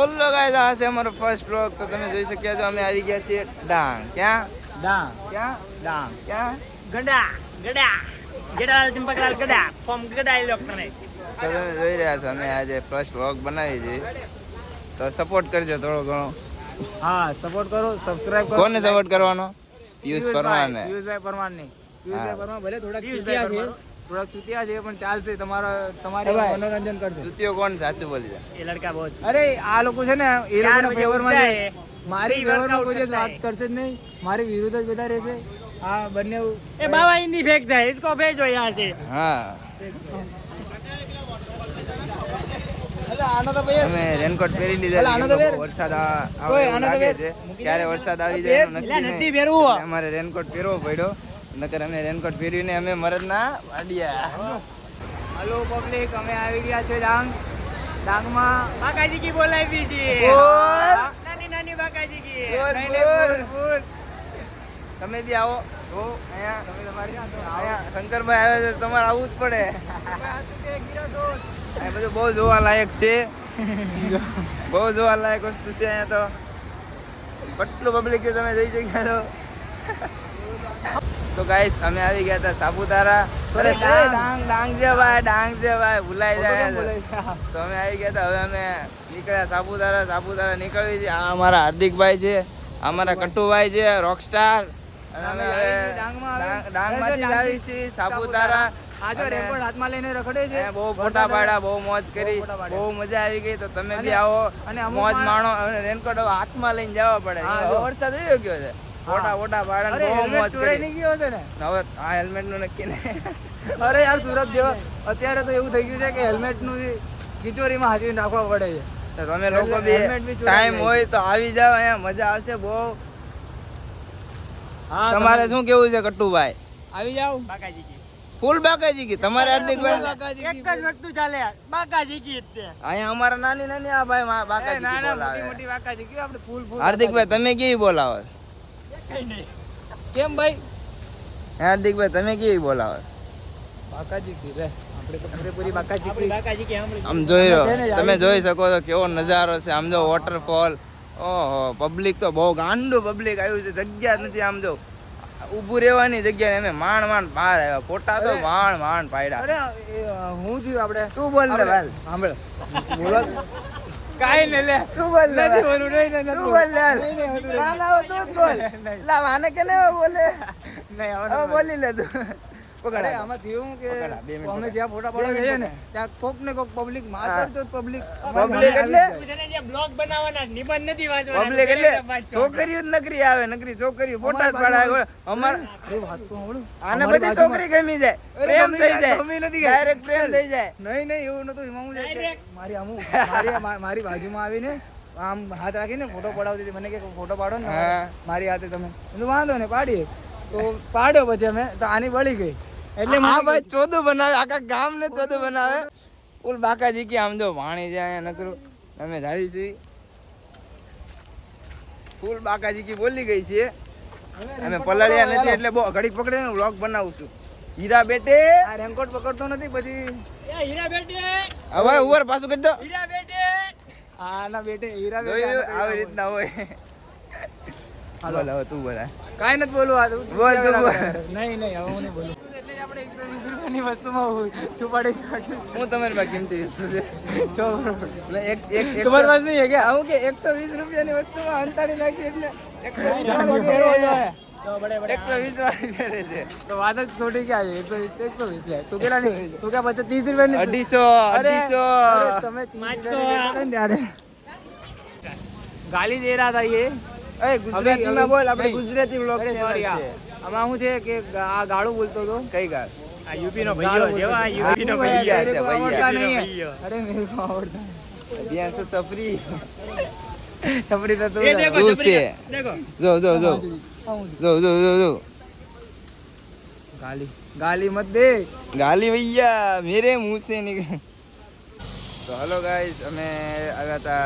બોલો ગાઈસ, આ છે અમારો ફર્સ્ટ વ્લોગ. તો તમે જોઈ શક્યા છો અમે આવી ગયા છીએ ડાંગ. ક્યાં? ડાંગ. ક્યાં? ડાંગ. ક્યાં? ગડા ગડા ગડા ચંપકલાલ ગડા ફોર્મ ગડા ઇલેક્ટ્રોને. તો તમે જોઈ રહ્યા છો અમે આજે ફર્સ્ટ વ્લોગ બનાવી છે, તો સપોર્ટ કરજો થોડો ઘણો. હા, સપોર્ટ કરો, સબસ્ક્રાઇબ કરો. કોને સપોર્ટ કરવાનો? પિયુષ પરમારને. પિયુષભાઈ પરમારને. પિયુષભાઈ હા. પરમાર ભલે થોડાક ચૂતિયા છે, પણ ચાલશે. તમારી મનોરંજન કરશે. જુતિયો કોણ સાચું બોલી જાય? એ લડકા બહુ અરે આ લોકો છે ને એ લોકોના ફેવરમાં છે. મારી ફેવરમાં કોઈ દિવસ વાત કરશે જ નહીં, મારી વિરુદ્ધ જ બધા રહેશે. આ બંને એ બાવા હિન્દી ફેંકતા है, इसको भेजो यहाँ से. હા, આનો તો ભાઈ અમે રેનકોટ પહેરી લીધા છે, આનો કેમ તો કે પહેર. બહુ વરસાદ આવે ઓય, એવું આનો તો લાગે પહેર. છે. ક્યારે વરસાદ આવી જાય એનું નક્કી નથી નહીં. પહેરવું. એટલે અમારે રેનકોટ પહેરવો પડ્યો, નકર અમે રેનકોટ પહેરીને અમે મરદના વાડિયા. હલો પબ્લિક, અમે આવી ગયા છે ડાંગ. ડાંગમાં બાકાજી કી બોલાવી છે. બોલ. નાની નાની બાકાજી કી. બોલ, નહીં, નહીં, બોલ. બોલ. તમે બી આવો. તો અહીંયા તમે તમારી જાતો આવો. અહીંયા શંકરભાઈ આવે છે, તમારે આવવું જ પડે. આ બધું બહુ જોવા લાયક છે. બહુ જોવા લાયક વસ્તુ છે અહીંયા તો. કેટલું પબ્લિક છે તમે જોઈ શક્યા છો. તો ગાઈસ અમે આવી ગયા હતા સાપુતારા. અરે ડાંગ ડાંગ છે ભાઈ, ડાંગ છે ભાઈ, ભૂલાઈ જાય છે. તો અમે આવી ગયા હતા. હવે અમે નીકળ્યા સાપુતારા નીકળવી છે. આ અમારા હાર્દિકભાઈ છે, અમારા કટ્ટુભાઈ છે, રોકસ્ટાર. અને અમે હવે ડાંગમાંથી જ આવી છીએ સાપુતારા. આ જો રેકોર્ડ હાથમાં લઈને રખડે છે. બહુ ફોટા પાડ્યા, બહુ મોજ કરી, બહુ મજા આવી ગઈ. તો તમે બી આવો અને મોજ માણો. અને રેનકોટ હવે હાથમાં લઈને જવા પડે. હા, હવે વરસાદ આવી ગયો છે, ફોટા પાડ્યા, બહુ મોજ ચોરાઈ કરી. નહીં ગયો છે ને. હવે આ હેલ્મેટ નું નક્કી નહીં. અરે યાર, સુરત જેવા અત્યારે તો એવું થઈ ગયું છે કે હેલ્મેટ નું કિચોરીમાં હાજરી નાખવા પડે છે. તો તમે લોકો બી હેલ્મેટ બી ચોરાઈ ટાઈમ જાય હોય તો આવી જાવ, અહીંયા મજા આવશે બહુ. હા, તમારે શું કેવું છે કટ્ટુભાઈ? આવી જાવ. બાકાજી કી. ફૂલ બાકાજી કી. તમારે હાર્દિકભાઈ? એક જ વસ્તુ ચાલે યાર, બાકાજી કી જ તે. અહીંયા અમારા નાની નાની આ ભાઈ બાકાજી કી નાના બોલાવે. મોટી મોટી બાકાજી કી આપણે ફૂલ ફૂલ. હાર્દિકભાઈ તમે કેવી બોલાવો? કઈ નહીં. કેમ ભાઈ? હાર્દિકભાઈ તમે કેવી બોલાવો? બાકાજી કી રે. આપણે તો પૂરેપૂરી બાકાજી કી. બાકાજી કી આમ જોઈ રહ્યો, તમે જોઈ શકો છો કેવો નજારો છે. આમ જો વોટરફોલ. ઓહો, પબ્લિક તો બહુ ગાંડું પબ્લિક આવ્યું છે. જગ્યા જ નથી. આમ જો ઊભું રહેવાની જગ્યા અમે માંડ બહાર આવ્યા. ફોટા તો માંડ પાડ્યા. અરે હું થયું આપણે તું બોલ ને ભાઈ. સાંભળ બોલો. કાઈ ને લે. તું બોલ ને નથી ભાઈ. બોલું. નહીં તું બોલ ને હાલ. નહીં, નહીં, નહીં. ના ના, તું જ બોલ. લા વાને કે ને બોલે. નહીં, હવે બોલી લે તું. અરે પકડ. આમાં થયું કે પકડા, 2 મિનિટ અમે પકડ. જ્યાં ફોટા પાડવા જઈએ ને ત્યાં કોક ને કોક પબ્લિક માત્ર પબ્લિક Public એટલે? બ્લોગ બનાવવાના નિબંધ નથી વાંચવાના. પબ્લિક એટલે છોકરીઓ જ નકરી આવે. નકરી છોકરીઓ ફોટા જ પાડાવે. અમાર અરે વાત તો સાંભળો. આને બધી છોકરી ગમી જાય, પ્રેમ થઈ જાય, ગમી નથી ગઈ. ડાયરેક્ટ પ્રેમ થઈ જાય. નહીં એવું નતું. એમાં હું છે કે Direct. મારી બાજુમાં આવીને આમ હાથ રાખીને ફોટો પડાવતી હતી. મને કે ફોટો પાડો ને હા. મારી હાથે તમે. મેં વાંધો ને પાડીએ. તો પાડ્યો પછી અમે તો આની બળી ગઈ. એટલે આ મને ભાઈ ચોદું બનાવે, આખા ગામ ને ચોદું બનાવે. ફૂલ બાકાજી કે આમ જો વાણી જાય નકરું. અમે જાવી છીએ ફૂલ બાકાજી કી બોલી ગઈ છે. અમે પલાળ્યા નથી એટલે બહુ ઘડીક પકડીને વ્લોગ બનાવું છું. હીરા બેટે આ રેનકોટ પકડતો નથી પછી એ હીરા બેટે હવે ઉપર પાછું કરી દો. હીરા બેટે આના બેટે હીરા બેટે જોયું? આના આવી બેટે રીતના હોય. બોલ હવે તું બોલા. કાંઈ નથી બોલું. આ તું બોલ, તું બોલ. નહીં હવે હું નહીં બોલું. એટલે જ આપણે 120 રૂપિયાની વસ્તુમાં છુપાડી નાખ્યું. હું તમારી પાસે કિંમતી વસ્તુ છે. જો બરોબર. એટલે એક એક તમારી પાસે નહીં હે કે? આવું કે 120 રૂપિયાની વસ્તુમાં અંતાડી નાખી એટલે 120 જાણવું વાળી પડે. પહેરે છે. તો બડે બડે 120 વાળી પહેરે છે. તો વાત જ ખોટી ક્યાં છે? 120 લે. તું કેટલા ની? તું ક્યાં પછી 30 રૂપિયાની? 250 અરે, 250 અરે તમે 30 રૂપિયાની લેતા હતા ને ત્યારે. ગાલી દે રહા था ये. એ ગુજરાતીમાં બોલ, આપણે નહીં. ગુજરાતી વ્લોગ અરે સોરી, આમાં શું છે કે આ ગાળું બોલતો હતો. કઈ ગાળ? આ યુપી નો ભૈયો જેવા યુપી નો ભૈયા ભૈયો છે, मेरे को भैया. आवड़ता नहीं है. भैया. अरे मेरे को आवड़ता है. અભિયાન સે સફરી. छपरी तो तू ये है. देखो दूर छपरी से. का- देखो જો જો જો आऊं जी. જો गाली गाली मत दे. ગાલી ભૈયા મેરે મુંહ સે નીકળ. તો હલો ગાઈસ, અમે આવ્યા હતા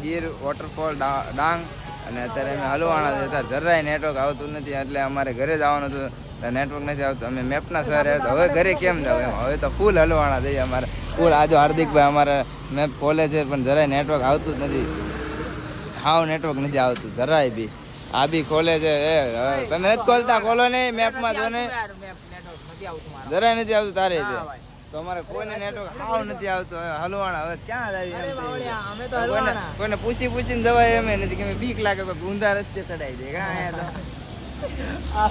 ગીર વોટરફોલ ડાંગ. અને અત્યારે અમે હલવાણા છે. અત્યારે જરાય નેટવર્ક આવતું નથી એટલે અમારે ઘરે જવાનું હતું. નેટવર્ક નથી આવતું. અમે મેપના સર હવે ઘરે કેમ જાવ એમ. હવે તો ફૂલ હલવાણા જઈએ અમારે. ફૂલ આજો હાર્દિકભાઈ અમારે મેપ ખોલે છે પણ જરાય નેટવર્ક આવતું જ નથી. હાવ નેટવર્ક નથી આવતું જરાય બી. આ બી ખોલે છે એ હવે તમે નથી ખોલતા, ખોલો નહીં મેપમાં જો ને જરાય નથી આવતું તારે છે. તો અમારે કોઈને નેટવર્ક હાવ નથી આવતું. હવે હલવાણા હવે ક્યાં જાય એમ અમે તો કોઈને પૂછીને જવાય એમ નથી કે બીક લાગે કોઈ ઊંધા રસ્તે ચડાઈ દે કા અહીંયા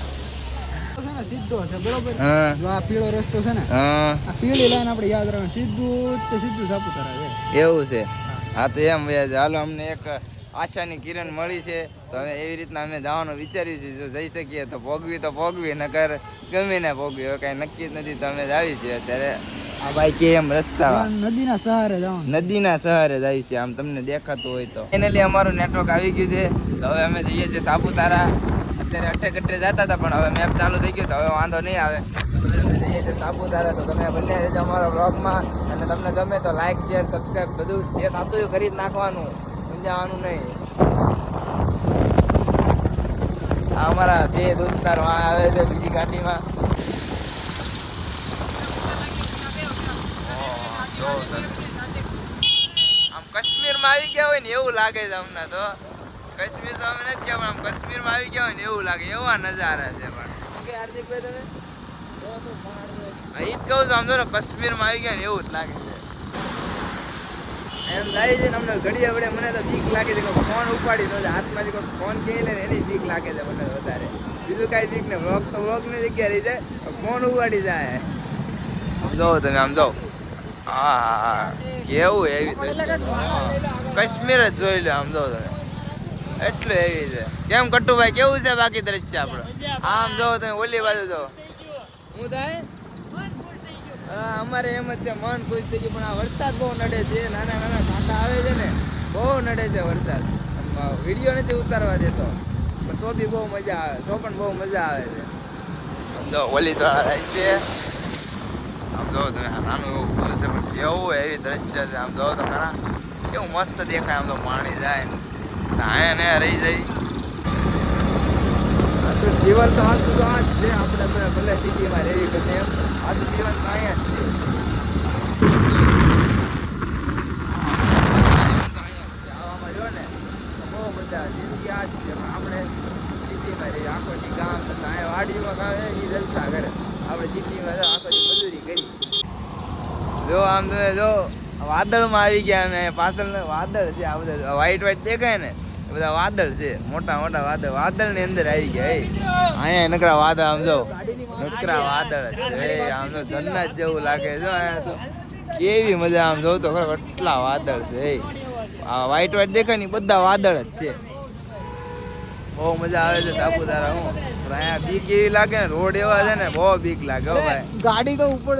તો સીધો છે બરોબર. હા જો આ પીળો રસ્તો છે ને, હા આ પીળી લાઈન આપણે યાદ રાખવાનું, સીધું સાપુતારા છે. એવું છે. હા તો એમ હાલો અમને એક આશાની કિરણ મળી છે તો હવે એવી રીતના અમે જવાનું વિચાર્યું છે. જો જઈ શકીએ તો ભોગવી નકર ગમે ને ભોગવી. હવે કાંઈ નક્કી જ નથી તો અમે જ આવી છીએ અત્યારે. આ ભાઈ કે એમ રસ્તા નદીના સહારે જવાનું, નદીના સહારે જ આવી છે આમ તમને દેખાતું હોય તો. ફાઇનલી અમારું નેટવર્ક આવી ગયું છે તો હવે અમે જઈએ છીએ સાપુતારા. અત્યારે અઠે કટ્ટે જતા હતા પણ હવે મેપ ચાલુ થઈ ગયો તો હવે વાંધો નહીં આવે. અમે જઈએ છીએ સાપુતારા તો તમે બંને રહેજો અમારા બ્લોગમાં. અને તમને ગમે તો લાઈક શેર સબસ્ક્રાઈબ બધું જે થતું હોય કરી જ નાખવાનું, સમજાવવાનું નહીં. આ અમારા બે દોસ્તાર આવે છે બીજી ગાડીમાં. આમ કાશ્મીરમાં આવી ગયા હોય ને એવું લાગે છે અમને તો. કાશ્મીર તો અમે નથી ગયા પણ આમ કાશ્મીરમાં આવી ગયા હોય ને એવું લાગે, એવા નજારા છે. પણ હાર્દિકભાઈ તમે ઈ જ કહું છું, આમ જો ને કાશ્મીરમાં આવી ગયા ને એવું જ લાગે છે. એમ થાય છે ને અમને ઘડીએ વડે મને તો બીક લાગે છે કે ફોન ઉપાડી તો હાથમાંથી કોઈ ફોન કહી લે ને એની બીક લાગે છે મને વધારે. બીજું કાંઈ બીક ને વ્લોગની જગ્યા રહી જાય, ફોન ઉપાડી જાય. આમ જાઓ તમે આમ જાઓ. હા કેવું એવી કાશ્મીર જ જોઈ લો. આમ જાઓ તમે એટલું એવી છે. કેમ કટ્ટુભાઈ કેવું છે બાકી દ્રશ્ય આપણે? આમ જાઓ તમે ઓલી બાજુ જાઓ. શું થાય? હા અમારે એમ જ છે, મન ખુશ થઈ ગયું. પણ આ વરસાદ બહુ નડે છે, નાના કાંટા આવે છે ને બહુ નડે છે વરસાદ. વિડીયો નથી ઉતારવા દેતો પણ તો બી બહુ મજા આવે, તો પણ બહુ મજા આવે છે. આમ જો ઓલી તો થાય છે. આમ જો તમે નાનું એવું ફૂલ છે પણ કેવું એવી દ્રશ્ય છે. આમ જો તો ખરા કેવું મસ્ત દેખાય. આમ તો પાણી જાય ને ત્યાં ને રહી જાય. જીવન તો આ જ છે. આપણે ભલે સિટીમાં રહી ગમે એમ આખું જીવન તો અહીંયા જ છે. આવામાં જો ને બહુ મજા આવે. જિંદગી આ જ છે. આપણે સિટીમાં રહીએ આખો દી ગામ થતા અહીંયા વાડીમાં ખાવે એ જલસા કરે. આપણે સિટીમાં આખો દી મજૂરી કરી. જો આમ તમે જો વાદળમાં આવી ગયા અમે. પાછળ વાદળ છે આ બધા વ્હાઈટ દેખાય ને બધા વાદળ છે, મોટા વાદળની અંદર આવી ગયા. અહીંયા નકરા વાદળ આમ જો નકરા વાદળ છે. આમ તો જન્નત જેવું લાગે છે. અહીંયા તો કેવી મજા. આમ જોઉં તો ખરો કેટલા વાદળ છે. આ વ્હાઈટ દેખાય ને બધા વાદળ જ છે. બહુ મજા આવે છે સાપુતારા. હું અહીંયા બીક એવી લાગે ને, રોડ એવા છે ને બહુ બીક લાગે. હો ભાઈ ગાડી તો ઉપર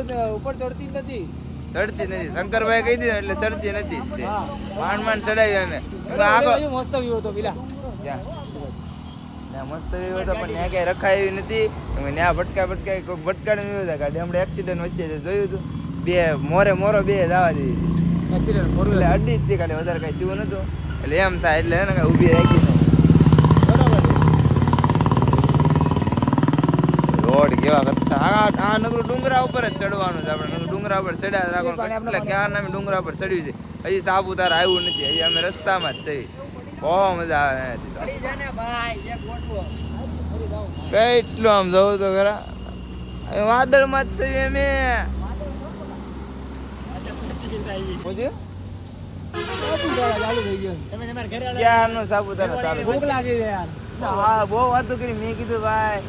ચડતી જ નથી. શંકરભાઈ કહી દીધું એટલે ચડતી નથી. માંડ ચડાવી અમે આગળ. મસ્ત વ્યૂ હતો પેલા મસ્ત વ્યૂ હતો પણ ત્યાં કઈ રખાય એવી નથી. ત્યાં ભટકાઈ કોઈ ભટકાડી વ્યૂ હતા ગાડી. હમણાં એક્સિડન્ટ વચ્ચે જોયું હતું. બે મોરો બે જવા દીધી એક્સિડન્ટ એટલે અડી જ હતી ખાલી, વધારે કઈ થયું નતું. એટલે એમ થાય એટલે એને કઈ ઊભી રાખી નહીં. રોડ કેવા કરતા આ નગરું ડુંગરા ઉપર જ ચડવાનું છે. આપણે ડુંગરા ઉપર ચડ્યા રાખવાનું એટલે ક્યાં નામે ડુંગરા ઉપર ચડ્યું છે. હજી સાપુતારા આવ્યું નથી. હજી અમે રસ્તામાં જ છીએ. બહુ મજા આવે. કેટલું આમ જવું તો ખરા વાદળમાં જ છીએ અમે. ક્યારનું સાપુતારા ચાલુ. ભૂખ લાગી છે યાર. હા બહુ વાતો કરી. મેં કીધું ભાઈ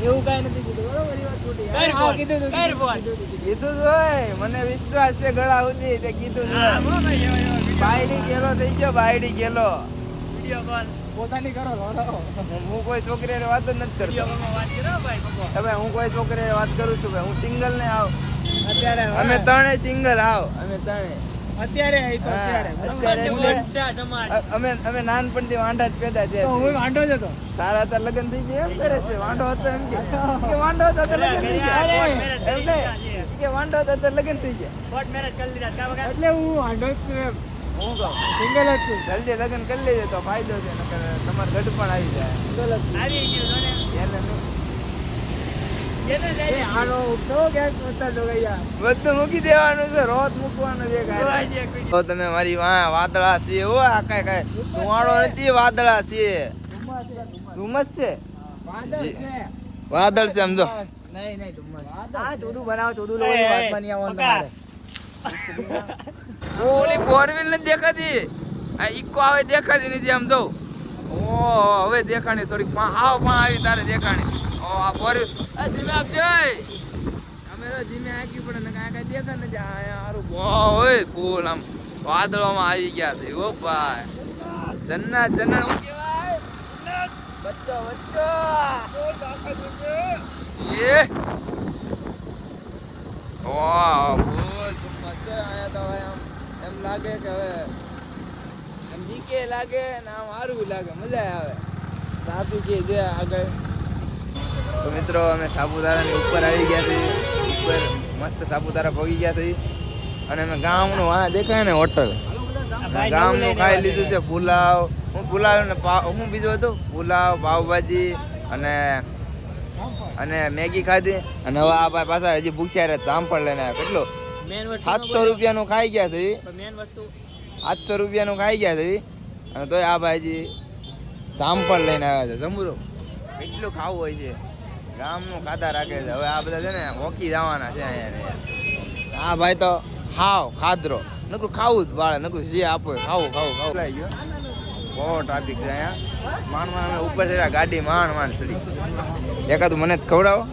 એવું કઈ નથી કીધું મને વિશ્વાસ છે ગળા સુધી તે કીધું. બાયડી ગેલો થઈ ગયો. બાયડી ગેલો પોતાની કરો. હું કોઈ છોકરી વાત જ નથી કરતો. હું કોઈ છોકરી વાત કરું છું. હું સિંગલ ને આવ. અત્યારે અમે ત્રણે સિંગલ આવ. અમે ત્રણે અત્યારે અમે નાનપણથી વાંઢા જ પેદા થયા. હું વાંઢો જ હતો. તારા તો લગ્ન થઈ ગયા એમ કરે છે. વાંઢો હતો એમ કે વાંઢો હતો તો લગ્ન થઈ ગયા. એમ નહીં કે વાંઢો હતો તો લગ્ન થઈ ગયા. એટલે હું વાંઢો જ છું એમ. હું કહું સિંગલ જ છું. જલ્દી લગ્ન કરી લેજે તો ફાયદો છે. નકર તમારે ગઢ પણ આવી જાય. સિંગલ જ છું. એને નહીં એ આનો ઉઠો ક્યાંક પોતા ડોગૈયા બધું મૂકી દેવાનું છે, રોત મૂકવાનું છે કાંઈ. તો તમે મારી વાદળા છે હો, આ કાંઈ ધુવાડો નથી, વાદળા છે. ધુમ્મસ છે, વાદળ છે સમજો. નહીં ધુમ્મસ. આ ચોદું બનાવો, ચોદું લોકો વાતમાં નહીં આવવાનું તમારે. ઓલી ફોર વ્હીલ નથી દેખાતી, આ ઇકો આવે દેખાતી નથી આમ જો. ઓ હવે દેખાણી થોડીક આવી તારે દેખાણી. ઓ આ ફોર વ્હીલ ધીમે આપજો. અમે તો ધીમે આંક્યું પડે ને કાંઈ દેખા નથી. સારું હોય ફૂલ આમ વાદળોમાં આવી ગયા છે. ઓ ભાઈ જન્નત જન્નત શું કહેવાય? બચ્ચો બચ્ચો એ વાહ ફૂલ ધુમ્મસ છે અહીંયા તો. હવે આમ એમ લાગે કે હવે એમ બીકે લાગે ને આમ સારું લાગે, મજા આવે. ટ્રાફિક છે આગળ. તો મિત્રો અમે સાપુતારાની ઉપર આવી ગયા છીએ. ઉપર મસ્ત સાપુતારા પહોંચી ગયા છીએ અને અમે ગામનું આ દેખાય ને હોટલ, ગામનું ખાઈ લીધું છે. પુલાવ ને હું બીજું હતું, પુલાવ, પાવભાજી અને મેગી ખાધી. અને હવે આ ભાઈ પાછા હજી ભૂખ્યા રહે, જામફળ લઈને આવ્યા. કેટલું 700 રૂપિયાનું ખાઈ ગયા છે. 700 રૂપિયાનું ખાઈ ગયા છે અને તોય આ ભાઈ હજી જામફળ લઈને આવ્યા છે. જમવું કેટલું ખાવું હોય છે, ગામનું ખાતા રાખે છે. હવે આ બધા છે ને હોકી જવાના છે અહીંયા. આ ભાઈ તો ખાધરો નકરું ખાવું જ બાળે, નકરું જે આપો ખાવું લાગી ગયો. બહુ ટ્રાફિક છે અહીંયા. માંડ ઉપર ચડ્યા, ગાડી માંડ ચડી. એકાદું મને જ ખવડાવો.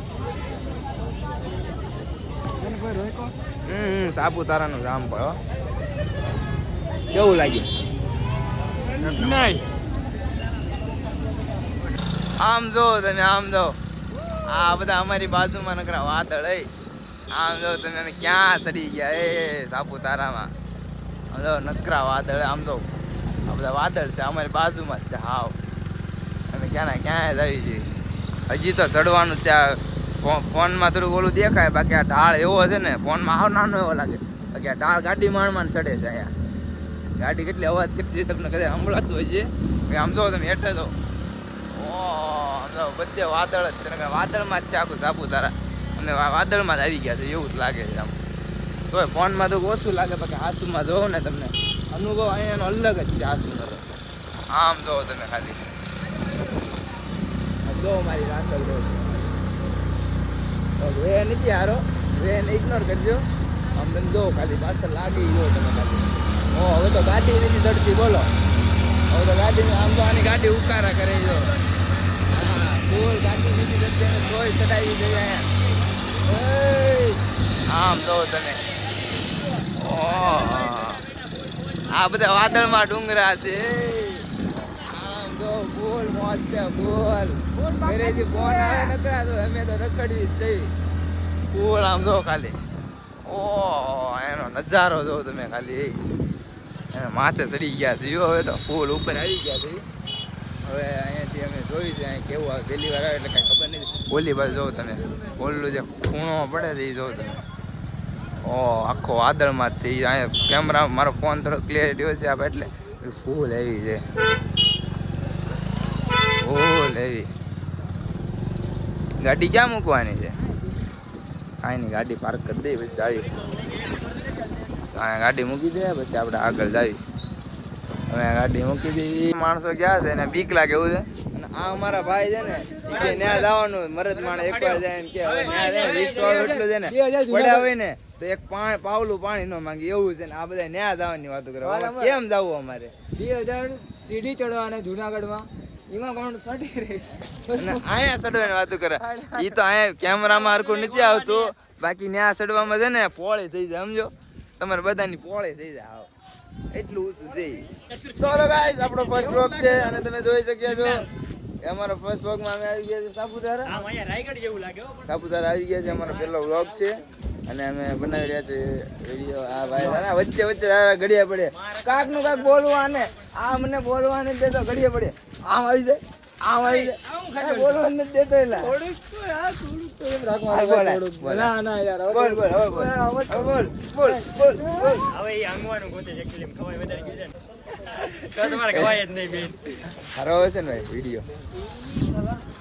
સાપુતારાનું જામફળ કેવું લાગ્યું? આમ જો તમે, આમ જો આ બધા અમારી બાજુમાં નકરા વાદળ. આમ જો તમે અમે ક્યાં ચડી ગયા એ સાપુતારામાં. જો નકરા વાદળ. આમ જો આ બધા વાદળ છે અમારી બાજુમાં જ છે. હાવ અમે ક્યાં જ આવી છીએ. હજી તો ચડવાનું છે. ફોનમાં થોડુંક ઓલું દેખાય, બાકી આ ઢાળ એવો છે ને ફોનમાં હાવ નાનો એવો લાગે. બાકી આ ઢાળ ગાડી માંડ ચડે છે અહીંયા. ગાડી કેટલી અવાજ કેટલી તમને કદાચ સંભળાતું હોય છે કે આમ જો તમે હેઠે તો બધે વાદળ જ છે ને, વાદળમાં જ છે આખું સાપુતારા. અને વાદળમાં જ આવી ગયા છે એવું જ લાગે છે આમ. તો ફોનમાં તો ઓછું લાગે, બાકી આંસુમાં જોવો ને તમને અનુભવ અહીંયાનો અલગ જ છે. આંસુનો તો આમ જોવો તમે ખાલી જો મારી રાસલ રોડ વે નથી હારો, વેને ઇગ્નોર કરજો. આમ તમે જો ખાલી પાછળ લાગી જો તમે ખાલી. હવે તો ગાડી નથી ચડતી, બોલો. હવે તો ગાડી આમ તો આની ગાડી ઉકારા કરે જો. બોલ ગાડી નથી ચડતી અને તોય ચડાવી દઈએ અહીંયા. આમ જો તમે આ બધા વાદળમાં ડુંગરા છે. આમ જો બોલ મોજ છે બોલ. મેરેજી ફોન આવે નકરા તો અમે તો રખડવી જ જઈ. બોલ આમ જો ખાલી એનો નજારો જો તમે ખાલી. એને માથે ચડી ગયા છે હવે તો ફૂલ ઉપર આવી ગયા છે. હવે અહીંયાથી અમે જોયું છે અહીંયા કેવું આવે. પહેલી વાર આવે એટલે કાંઈ ખબર નથી. ઓલી બાજુ જોવો તમે, ઓલું જે ખૂણો પડે છે એ જોવો તમે. આખો વાદળમાં જ છે. એ અહીંયા કેમેરા મારો ફોન થોડો ક્લિયરિટી હોય છે આપણે એટલે ફૂલ એવી છે, ફૂલ એવી. ગાડી ક્યાં મૂકવાની છે? કાંઈ નહીં, ગાડી પાર્ક કરી દઈએ પછી જાવી. અહીંયા ગાડી મૂકી દે પછી આપણે આગળ જાવી. હવે ગાડી મૂકી દઈએ. માણસો ક્યાં છે ને બીક લાગે એવું છે. અને આ અમારા ભાઈ છે ને એ કે ન્યા જવાનું મરદ માણસ એકવાર જાય એમ કે ન્યા છે ને 20 વાળું એટલું છે ને પડ્યા હોય ને તો એક પાવલું પાણી ન માંગે એવું છે ને. આ બધા ન્યા જવાની વાતો કરે. કેમ જવું અમારે? 2000 સીડી ચડવાને જુનાગઢમાં એમાં કોણ ફાટી રહી અને અહીંયા ચડવાની વાતો કરે. ઈ તો અહીંયા કેમેરામાં હરખું નથી આવતું, બાકી ન્યા ચડવામાં છે ને પોળી થઈ જાય સમજો. તમારે બધાની પોળી થઈ જાય એટલું ઊંચું છે. તો ગાઈસ આપણો ફર્સ્ટ વ્લોગ છે અને તમે જોઈ શક્યા છો કે અમારો ફર્સ્ટ વ્લોગમાં અમે આવી ગયા છે સાપુતારા. સાપુતારા આવી ગયા છે. અમારો પહેલો વ્લોગ છે અને અમે બનાવી રહ્યા છે વિડીયો. આ ભાઈ વચ્ચે ઘડિયા પડે કાક નું કાક બોલવા આને આ મને બોલવા નથી દેતો. ઘડિયા પડે આમ આવી જાય, આમ આવી જાય, બોલવા નથી દેતો. એલા તો તમારે ખવાય જ નહીં બેન. સારો હોય છે ને ભાઈ વિડીયો.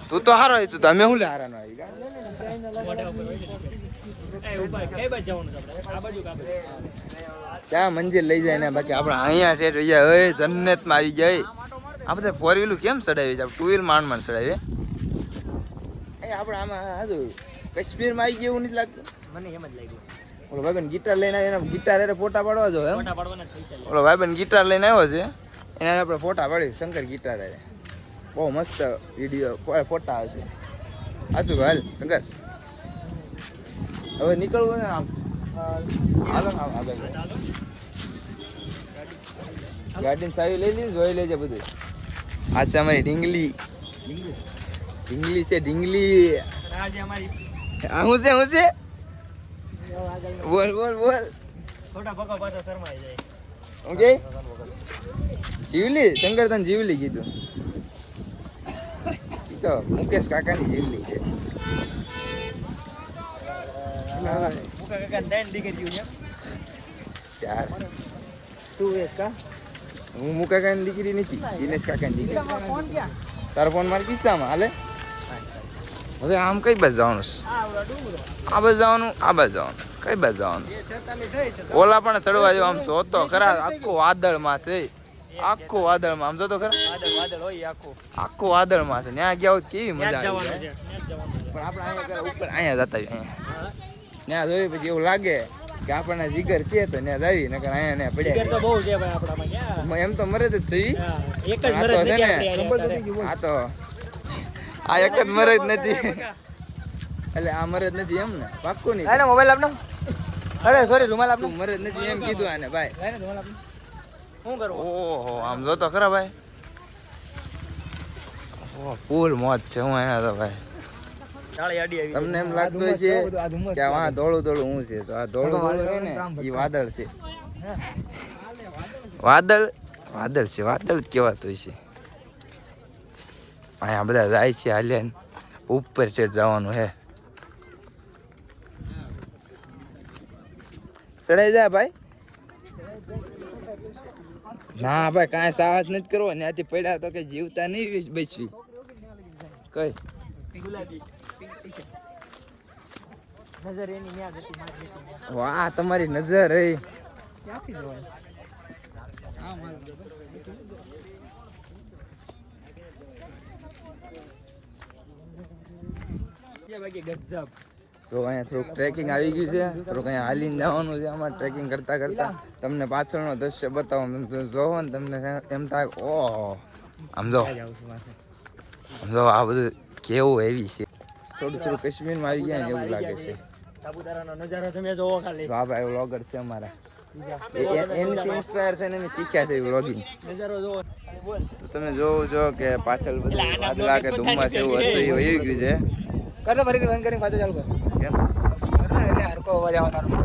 તું તો હારો હોય, તું તો અમે શું લે હારાનો આવી કા? મોઢા ઉપર હોય છે. એ ઉપર કઈ બાજુ જવાનું છે આપણે? આ બાજુ કાપે. ક્યાં મંજિર લઈ જાય ને બાકી આપણે અહીંયા ઠેઠ રહી જાય. હવે જન્નતમાં આવી જાય. આ બધા ફોર વ્હીલું કેમ ચડાવી છે? ટુ વ્હીલ માંડ ચડાવી. એ આપણે આમાં હાજુ કાશ્મીરમાં આવી ગયું એવું નથી લાગતું. મને એમ જ લાગ્યું. ઓલો ભાઈબંધ ગિટાર લઈને આવ્યો, એના ગિટાર એટલે ફોટા પાડવા જો એમ. ફોટા પાડવાના જ પૈસા લે. ઓલો ભાઈબંધ ગિટાર લઈને આવ્યો છે, એના આપણે ફોટા પાડી. શંકર ગિટાર આવે, બહુ મસ્ત વિડીયો ફોટા આવશે. આશું હાલ શંકર, હવે નીકળવું ને આમ. હાલો ને આમ આગળ. ગાડીની ચાવી લઈ લીધી, જોઈ લેજે બધું. આ છે અમારી ઢીંગલી. ઢીંગલી છે ઢીંગલી. આજે અમારી આ શું છે શું છે? બોલ બોલ બોલ. ફોટા પકો પાછો શરમાઈ જાય. ઓકે જીવલી. શંકર તને જીવલી કીધું. ઈ તો મુકેશ કાકાની જીવલી છે. મુકા કાકા દાઈન દીકરીઓ છે. ચાર. તું એક કા હું મુકા કાકાની દીકરી નથી, દિનેશ કાકાની દીકરી. તારો ફોન મારી ખિસ્સામાં હાલે. હવે આમ કઈ બાજુ જવાનું છે? આ બાજુ જવાનું, આ બાજુ જવાનું, કઈ બાજુ જવાનું? ઓલા પણ ચડવા જેવું. આમ જોતો ખરા, આખો વાદળમાં છે. આખો વાદળમાં આમ જોતો ખરા, વાદળ વાદળ હોય આખું. આખો વાદળમાં છે. ત્યાં ગયા હોત કેવી મજા ત્યાં આવે. જવાનું છે. ત્યાં જવાનું છે. પણ આપણે અહીંયા ઉપર અહીંયા જતા આવીએ. અહીંયા ત્યાં જોયું પછી એવું લાગે કે આપણને જીગર છે તો ત્યાં જાવી, નકર અહીંયા ને ટિકિટ પડ્યા. તો બહુ છે ભાઈ આપણામાં. ક્યાં? એમ તો મરે જ છે. હા, એક જ આ મરજ તો નથી છે ને, આપણી હારે. આ તો આ એક જ મરે જ નથી. એટલે આ મરે જ નથી એમ ને? પાક્કું નહીં. અરે મોબાઈલ આપનો. અરે સોરી રૂમાલ આપનો. તું મરે જ નથી એમ કીધું આને ભાઈ. રૂમાલ આપનો. શું કરવું? ઓહો આમ જો તો ખરા ભાઈ. ઓહ ફૂલ મોજ છે. હું અહીંયા તો ભાઈ. ટાળી આડી આવી. તમને એમ લાગતું હોય છે કે આ ધોળું ધોળું હું છે, તો આ ધોળું ધોળું છે ને એ વાદળ છે. વાદળ વાદળ છે. વાદળ જ કહેવાતું હોય છે. અહીંયા બધા જાય છે હાલ્યા ઉપર ઠેઠ જવાનું હે. ચડાઈ જાય ભાઈ. ના ભાઈ કાંઈ સાહસ નથી કરવો. ત્યાંથી પડ્યા તો કે જીવતા નહીં બચવી. કઈ ગુલાબી. નજર એની ન્યા જતી મારી જતી. વાહ તમારી નજર હે. ક્યાંથી જવાય? બાકી ગજબ. તો અહીંયા થોડુંક ટ્રેકિંગ આવી ગયું છે. થોડુંક અહીંયા હાલીને જવાનું છે. અમારે ટ્રેકિંગ કરતા કરતા તમને પાછળનો દ્રશ્ય બતાવો. તમે જોવો ને તમને એમ થાય ઓહો આમ જો, આમ જો આ બધું કેવું એવી છે. થોડું થોડું કાશ્મીરમાં આવી ગયા ને એવું લાગે છે. સાપુતારાનો નજારો તમે જોવો ખાલી. તો આ ભાઈ વ્લોગર છે અમારા. એનાથી ઇન્સ્પાયર થઈને અમે શીખ્યા છે વ્લોગિંગ. નજારો જોવો. બોલ. તો તમે જોવો છો કે પાછળ બધું વાદળા કે ધુમ્મસ એવું હતું એ વહી ગયું છે. કર દો ફરીથી બંધ કરીને પાછો ચાલુ કર. કેમ કર ને એટલે હરકો અવાજ આવવાનો.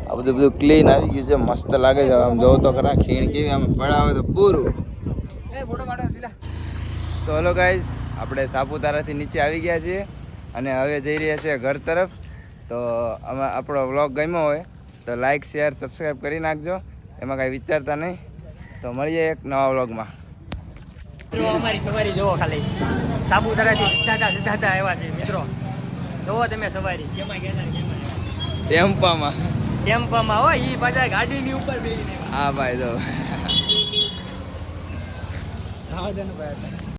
આ બધું ક્લીન આવી ગયું છે. મસ્ત લાગે છે. આમ જોવો તો ખરા ખીણ કેવી આમ પડાવે તો પૂરું. એ ફોટો કાઢો પેલા. તો હલો ગાઈઝ, આપણે સાપુતારાથી નીચે આવી ગયા છીએ અને હવે જઈ રહ્યા છીએ ઘર તરફ. તો અમે આપણો વ્લોગ ગમ્યો હોય તો લાઈક શેર સબસ્ક્રાઈબ કરી નાખજો. એમાં કાંઈ વિચારતા નહીં. તો મળીએ એક નવા વ્લોગમાં. અમારી સવારી જોવો ખાલી. સાપુતારાથી સીધા આવ્યા છે મિત્રો. જોવો તમે સવારી કેમાં ગયા કેમાં ટેમ્પામાં. ટેમ્પામાં હોય ઈ પાછા ગાડીની ઉપર બેસીને. હા ભાઈ જો. રાહ દે ને ભાઈ.